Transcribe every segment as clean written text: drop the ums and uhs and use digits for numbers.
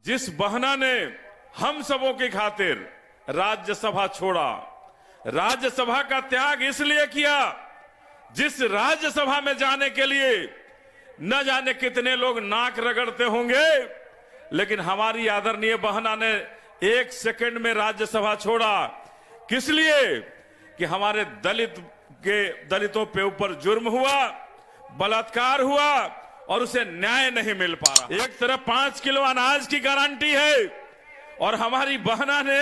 जिस बहना ने हम सबों की खातिर राज्यसभा छोड़ा, राज्यसभा का त्याग इसलिए किया, जिस राज्यसभा में जाने के लिए न जाने कितने लोग नाक रगड़ते होंगे, लेकिन हमारी आदरणीय बहना ने 1 सेकंड में राज्यसभा छोड़ा। किस लिए? कि हमारे दलितों पे ऊपर जुर्म हुआ, बलात्कार हुआ और उसे न्याय नहीं मिल पा रहा। एक तरफ 5 किलो अनाज की गारंटी है और हमारी बहना ने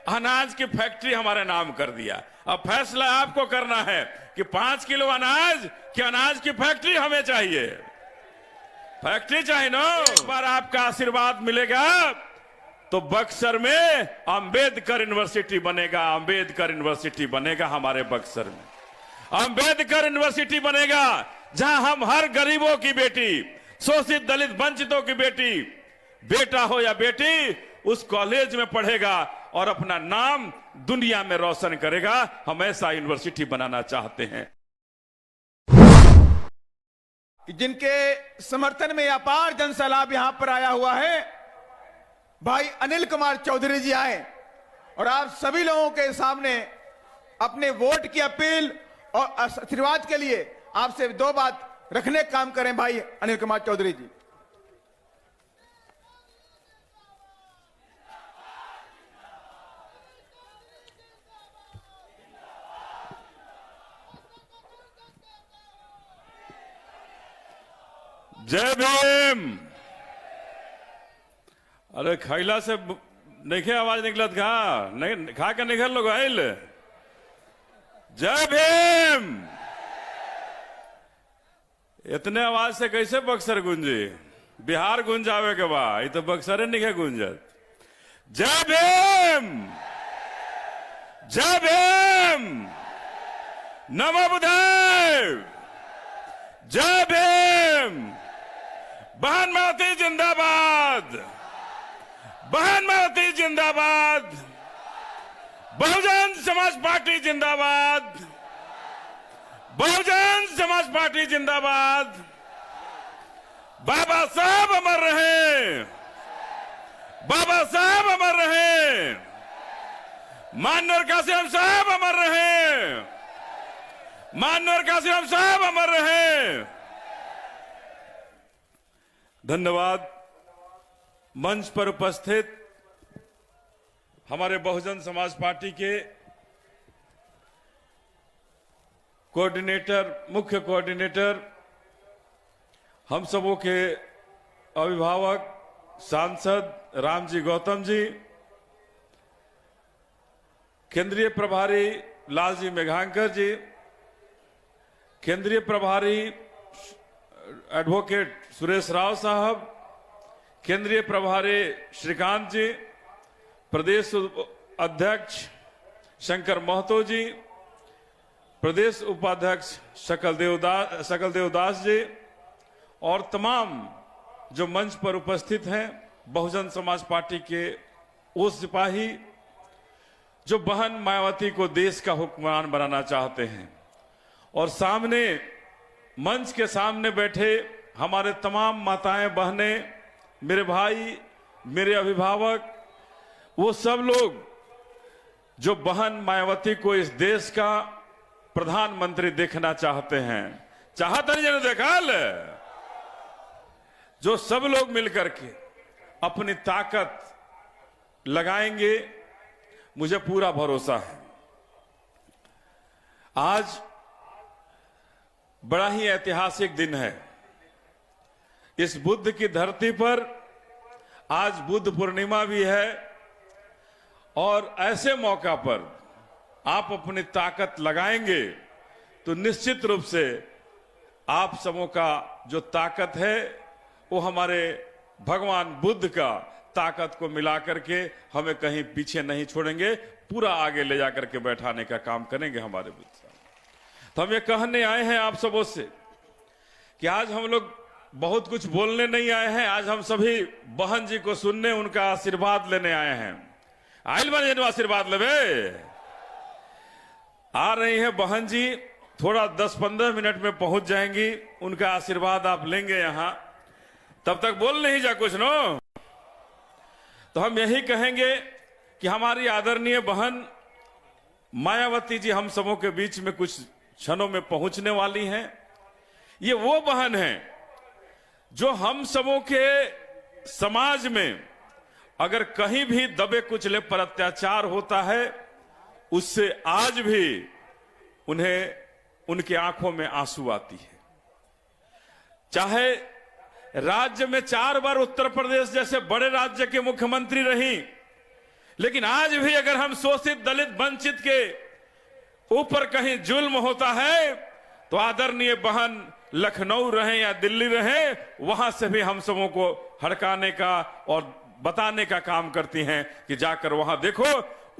अनाज की फैक्ट्री हमारे नाम कर दिया। अब फैसला आपको करना है कि 5 किलो अनाज कि अनाज की फैक्ट्री हमें चाहिए। फैक्ट्री चाहिए ना। एक बार आपका आशीर्वाद मिलेगा तो बक्सर में अंबेडकर यूनिवर्सिटी बनेगा। अंबेडकर यूनिवर्सिटी बनेगा हमारे बक्सर में। अंबेडकर यूनिवर्सिटी बनेगा जहां हम हर गरीबों की बेटी, शोषित दलित वंचितों की बेटी, बेटा हो या बेटी, उस कॉलेज में पढ़ेगा और अपना नाम दुनिया में रोशन करेगा। हम ऐसा यूनिवर्सिटी बनाना चाहते हैं। जिनके समर्थन में अपार जनसैलाब यहां पर आया हुआ है, भाई अनिल कुमार चौधरी जी आए और आप सभी लोगों के सामने अपने वोट की अपील और आशीर्वाद के लिए आपसे 2 बात रखने का काम करें। भाई अनिल कुमार चौधरी जी। जय भीम। अरे खैला से देखे आवाज निकलत नहीं खा के निकल लोग आइल। जय भीम। इतने आवाज से कैसे बक्सर गूंजी? बिहार गूंजावे के बाद ये तो बक्सरे नहीं गूंजत। जय भीम। जय भीम। नमो बुद्धाय। जय भीम। बहन माती जिंदाबाद। बहन माती जिंदाबाद। बहुजन समाज पार्टी जिंदाबाद। बहुजन समाज पार्टी जिंदाबाद। बाबा साहब अमर रहे। बाबा साहब अमर रहे। माननीय कासिम साहब अमर रहे। माननीय कासिम साहब अमर रहे। धन्यवाद। मंच पर उपस्थित हमारे बहुजन समाज पार्टी के कोऑर्डिनेटर, मुख्य कोऑर्डिनेटर, हम सबों के अभिभावक, सांसद रामजी गौतम जी, केंद्रीय प्रभारी लालजी मेघांकर जी, केंद्रीय प्रभारी एडवोकेट सुरेश राव साहब, केंद्रीय प्रभारी श्रीकांत जी, प्रदेश अध्यक्ष शंकर महतो जी, प्रदेश उपाध्यक्ष सकल देवदास जी और तमाम जो मंच पर उपस्थित हैं बहुजन समाज पार्टी के वो सिपाही जो बहन मायावती को देश का हुक्मरान बनाना चाहते हैं, और सामने मंच के सामने बैठे हमारे तमाम माताएं, बहनें, मेरे भाई, मेरे अभिभावक, वो सब लोग जो बहन मायावती को इस देश का प्रधानमंत्री देखना चाहते हैं। चाहता नहीं देखा जो सब लोग मिलकर के अपनी ताकत लगाएंगे, मुझे पूरा भरोसा है। आज बड़ा ही ऐतिहासिक दिन है। इस बुद्ध की धरती पर आज बुद्ध पूर्णिमा भी है और ऐसे मौका पर आप अपनी ताकत लगाएंगे तो निश्चित रूप से आप सबों का जो ताकत है वो हमारे भगवान बुद्ध का ताकत को मिला करके हमें कहीं पीछे नहीं छोड़ेंगे, पूरा आगे ले जाकर के बैठाने का काम करेंगे हमारे बुद्ध साहब। तो हम ये कहने आए हैं आप सबों से कि आज हम लोग बहुत कुछ बोलने नहीं आए हैं, आज हम सभी बहन जी को सुनने, उनका आशीर्वाद लेने आए हैं। आइल बहन जी आशीर्वाद लेवे आ रही है बहन जी, थोड़ा 10-15 मिनट में पहुंच जाएंगी, उनका आशीर्वाद आप लेंगे यहां। तब तक बोल नहीं जा कुछ नो। तो हम यही कहेंगे कि हमारी आदरणीय बहन मायावती जी हम सबों के बीच में कुछ क्षणों में पहुंचने वाली हैं। ये वो बहन है जो हम सबों के समाज में अगर कहीं भी दबे कुचले पर अत्याचार होता है, उससे आज भी उन्हें उनकी आंखों में आंसू आती है। चाहे राज्य में 4 बार उत्तर प्रदेश जैसे बड़े राज्य के मुख्यमंत्री रही, लेकिन आज भी अगर हम शोषित दलित वंचित के ऊपर कहीं जुल्म होता है तो आदरणीय बहन लखनऊ रहे या दिल्ली रहे, वहां से भी हम सबों को हड़काने का और बताने का काम करती हैं कि जाकर वहां देखो,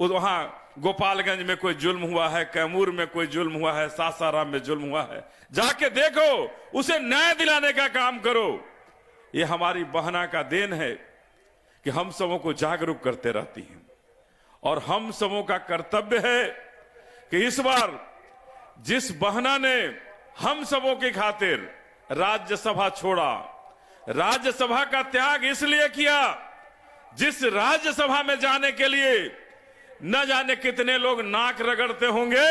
वहां गोपालगंज में कोई जुल्म हुआ है, कैमूर में कोई जुल्म हुआ है, सासाराम में जुल्म हुआ है, जाके देखो, उसे न्याय दिलाने का काम करो। ये हमारी बहना का देन है कि हम सबों को जागरूक करते रहती हैं। और हम सबों का कर्तव्य है कि इस बार जिस बहना ने हम सबों की खातिर राज्यसभा छोड़ा, राज्यसभा का त्याग इसलिए किया, जिस राज्यसभा में जाने के लिए न जाने कितने लोग नाक रगड़ते होंगे,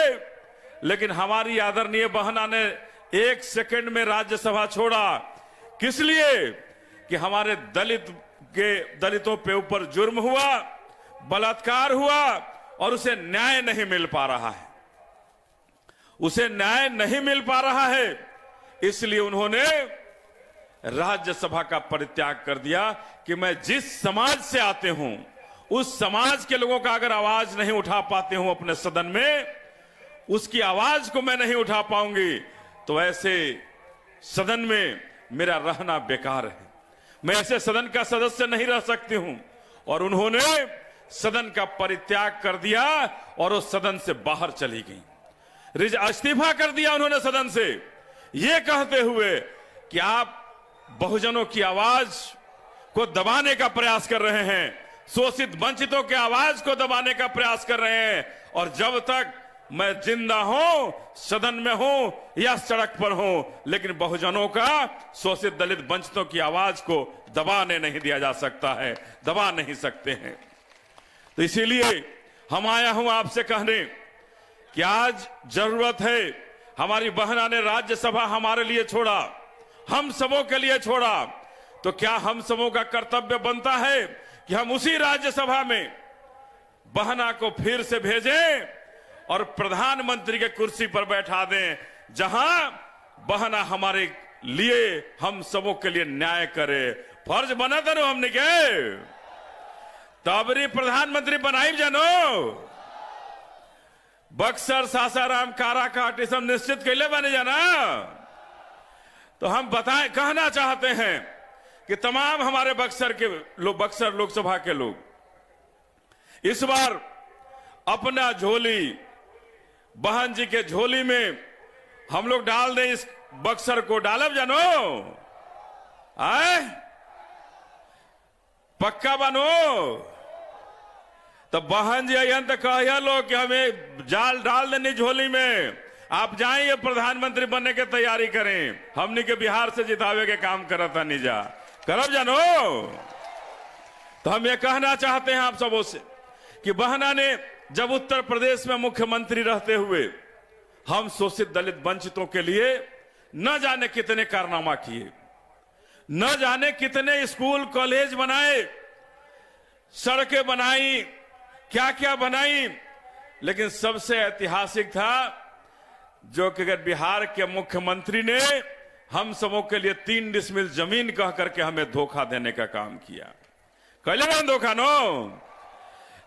लेकिन हमारी आदरणीय बहना ने 1 सेकंड में राज्यसभा छोड़ा। किस लिए? कि हमारे दलितों पे ऊपर जुर्म हुआ, बलात्कार हुआ और उसे न्याय नहीं मिल पा रहा है, उसे न्याय नहीं मिल पा रहा है। इसलिए उन्होंने राज्यसभा का परित्याग कर दिया कि मैं जिस समाज से आते हूं, उस समाज के लोगों का अगर आवाज नहीं उठा पाते हूं अपने सदन में, उसकी आवाज को मैं नहीं उठा पाऊंगी, तो ऐसे सदन में मेरा रहना बेकार है, मैं ऐसे सदन का सदस्य नहीं रह सकती हूं। और उन्होंने सदन का परित्याग कर दिया और उस सदन से बाहर चली गई, इस्तीफा कर दिया उन्होंने सदन से, यह कहते हुए कि आप बहुजनों की आवाज को दबाने का प्रयास कर रहे हैं, शोषित वंचितों के आवाज को दबाने का प्रयास कर रहे हैं, और जब तक मैं जिंदा हूं, सदन में हूं या सड़क पर हूं, लेकिन बहुजनों का, शोषित दलित वंचितों की आवाज को दबाने नहीं दिया जा सकता है, दबा नहीं सकते हैं। तो इसीलिए हम आया हूं आपसे कहने कि आज जरूरत है, हमारी बहना ने राज्यसभा हमारे लिए छोड़ा, हम सबों के लिए छोड़ा, तो क्या हम सबों का कर्तव्य बनता है कि हम उसी राज्यसभा में बहना को फिर से भेजें और प्रधानमंत्री के कुर्सी पर बैठा दें, जहां बहना हमारे लिए, हम सबों के लिए न्याय करे। फर्ज बना था हमने के तबरी प्रधानमंत्री बनाई जानो, बक्सर सासाराम काराकाट ये सब निश्चित कैले बने जाना। तो हम बताएं, कहना चाहते हैं कि तमाम हमारे बक्सर के लोग, बक्सर लोकसभा के लोग इस बार अपना झोली बहन जी के झोली में हम लोग डाल दें, इस बक्सर को डालब जानो, आए पक्का बनो। तो बहन जी अयन तो कहिए लोग कि हमें जाल डाल देनी झोली में, आप जाइए प्रधानमंत्री बनने की तैयारी करें, हमने के बिहार से जितावे के काम करता नहीं जा करब जानो। तो हम ये कहना चाहते हैं आप सबों से कि बहना ने जब उत्तर प्रदेश में मुख्यमंत्री रहते हुए हम शोषित दलित वंचितों के लिए न जाने कितने कारनामा किए, न जाने कितने स्कूल कॉलेज बनाए, सड़कें बनाई, क्या क्या बनाई, लेकिन सबसे ऐतिहासिक था जो कि अगर बिहार के मुख्यमंत्री ने हम सबों के लिए 3 डिसमिल जमीन कह करके हमें धोखा देने का काम किया। कहले धोखा नो,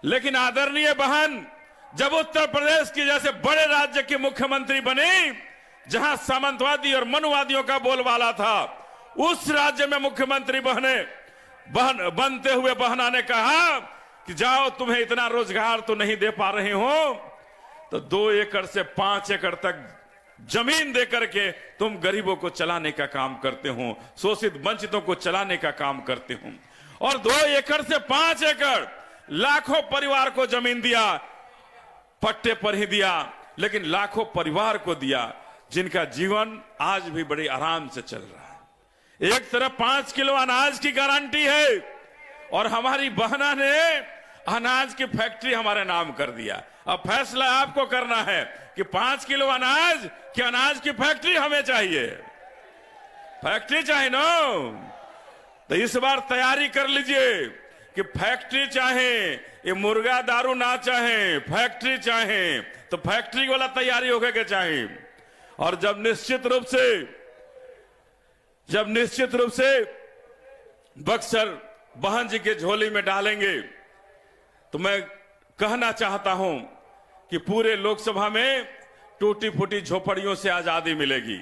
लेकिन आदरणीय बहन जब उत्तर प्रदेश की जैसे बड़े राज्य की मुख्यमंत्री बनी, जहां सामंतवादी और मनुवादियों का बोलबाला था, उस राज्य में मुख्यमंत्री बनते हुए बहना ने कहा कि जाओ, तुम्हें इतना रोजगार तो नहीं दे पा रहे हो, तो 2 एकड़ से 5 एकड़ तक जमीन देकर के तुम गरीबों को चलाने का काम करते हो, शोषित वंचितों को चलाने का काम करते हो। और 2 एकड़ से 5 एकड़ लाखों परिवार को जमीन दिया, पट्टे पर ही दिया, लेकिन लाखों परिवार को दिया जिनका जीवन आज भी बड़े आराम से चल रहा है। एक तरफ 5 किलो अनाज की गारंटी है और हमारी बहना ने अनाज की फैक्ट्री हमारे नाम कर दिया। अब फैसला आपको करना है कि 5 किलो अनाज कि अनाज की फैक्ट्री हमें चाहिए। फैक्ट्री चाहिए ना, तो इस बार तैयारी कर लीजिए कि फैक्ट्री चाहे, ये मुर्गा दारू ना चाहे, फैक्ट्री चाहे तो फैक्ट्री वाला तैयारी होके के चाहिए। और जब निश्चित रूप से बक्सर बहन जी के झोली में डालेंगे तो मैं कहना चाहता हूं कि पूरे लोकसभा में टूटी फूटी झोपड़ियों से आजादी मिलेगी।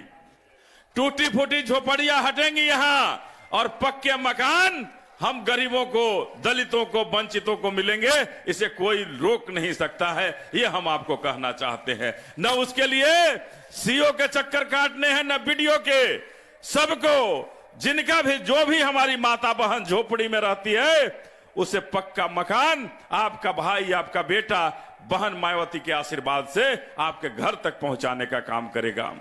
टूटी फूटी झोपड़ियां हटेंगी यहां और पक्के मकान हम गरीबों को, दलितों को, वंचितों को मिलेंगे। इसे कोई रोक नहीं सकता है, ये हम आपको कहना चाहते हैं। न उसके लिए सीओ के चक्कर काटने हैं, न बीडीओ के। सबको, जिनका भी, जो भी हमारी माता बहन झोपड़ी में रहती है, उसे पक्का मकान आपका भाई, आपका बेटा, बहन मायावती के आशीर्वाद से आपके घर तक पहुंचाने का काम करेगा।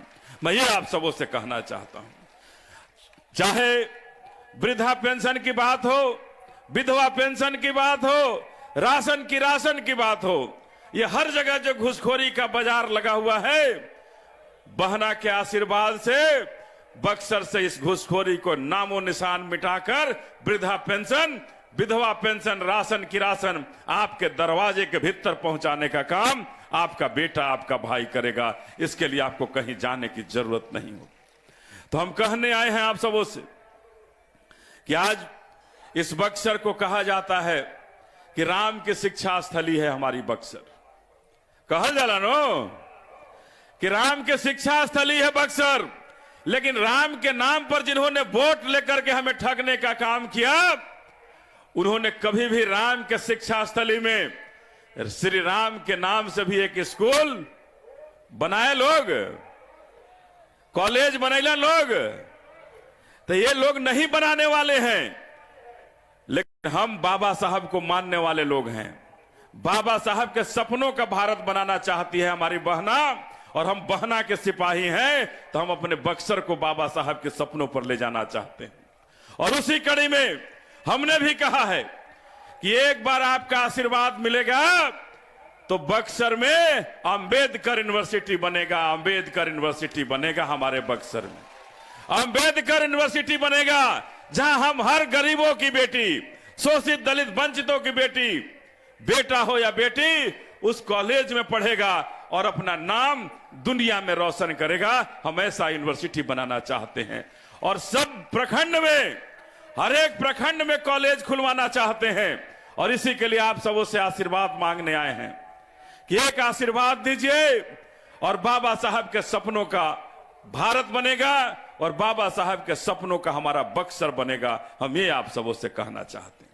मैं ये आप सबों से कहना चाहता हूं। चाहे वृद्धा पेंशन की बात हो, विधवा पेंशन की बात हो, राशन की बात हो, ये हर जगह जो घुसखोरी का बाजार लगा हुआ है, बहना के आशीर्वाद से बक्सर से इस घुसखोरी को नामो निशान मिटाकर वृद्धा पेंशन, विधवा पेंशन, राशन आपके दरवाजे के भीतर पहुंचाने का काम आपका बेटा, आपका भाई करेगा। इसके लिए आपको कहीं जाने की जरूरत नहीं हो। तो हम कहने आए हैं आप सबों से कि आज इस बक्सर को कहा जाता है कि राम की शिक्षा स्थली है हमारी बक्सर। कहल जाला नो कि राम की शिक्षा स्थली है बक्सर, लेकिन राम के नाम पर जिन्होंने वोट लेकर के हमें ठगने का काम किया, उन्होंने कभी भी राम के शिक्षा स्थली में श्री राम के नाम से भी एक स्कूल बनाए लोग, कॉलेज बनैला लोग, तो ये लोग नहीं बनाने वाले हैं। लेकिन हम बाबा साहब को मानने वाले लोग हैं। बाबा साहब के सपनों का भारत बनाना चाहती है हमारी बहना, और हम बहना के सिपाही हैं, तो हम अपने बक्सर को बाबा साहब के सपनों पर ले जाना चाहते हैं। और उसी कड़ी में हमने भी कहा है कि एक बार आपका आशीर्वाद मिलेगा तो बक्सर में अंबेडकर यूनिवर्सिटी बनेगा। अंबेडकर यूनिवर्सिटी बनेगा हमारे बक्सर में, अंबेडकर यूनिवर्सिटी बनेगा, जहां हम हर गरीबों की बेटी, शोषित दलित वंचितों की बेटी, बेटा हो या बेटी, उस कॉलेज में पढ़ेगा और अपना नाम दुनिया में रोशन करेगा। हम ऐसा यूनिवर्सिटी बनाना चाहते हैं और सब प्रखंड में, हर एक प्रखंड में कॉलेज खुलवाना चाहते हैं। और इसी के लिए आप सबों से आशीर्वाद मांगने आए हैं कि एक आशीर्वाद दीजिए और बाबा साहब के सपनों का भारत बनेगा और बाबा साहब के सपनों का हमारा बक्सर बनेगा। हम ये आप सबों से कहना चाहते हैं।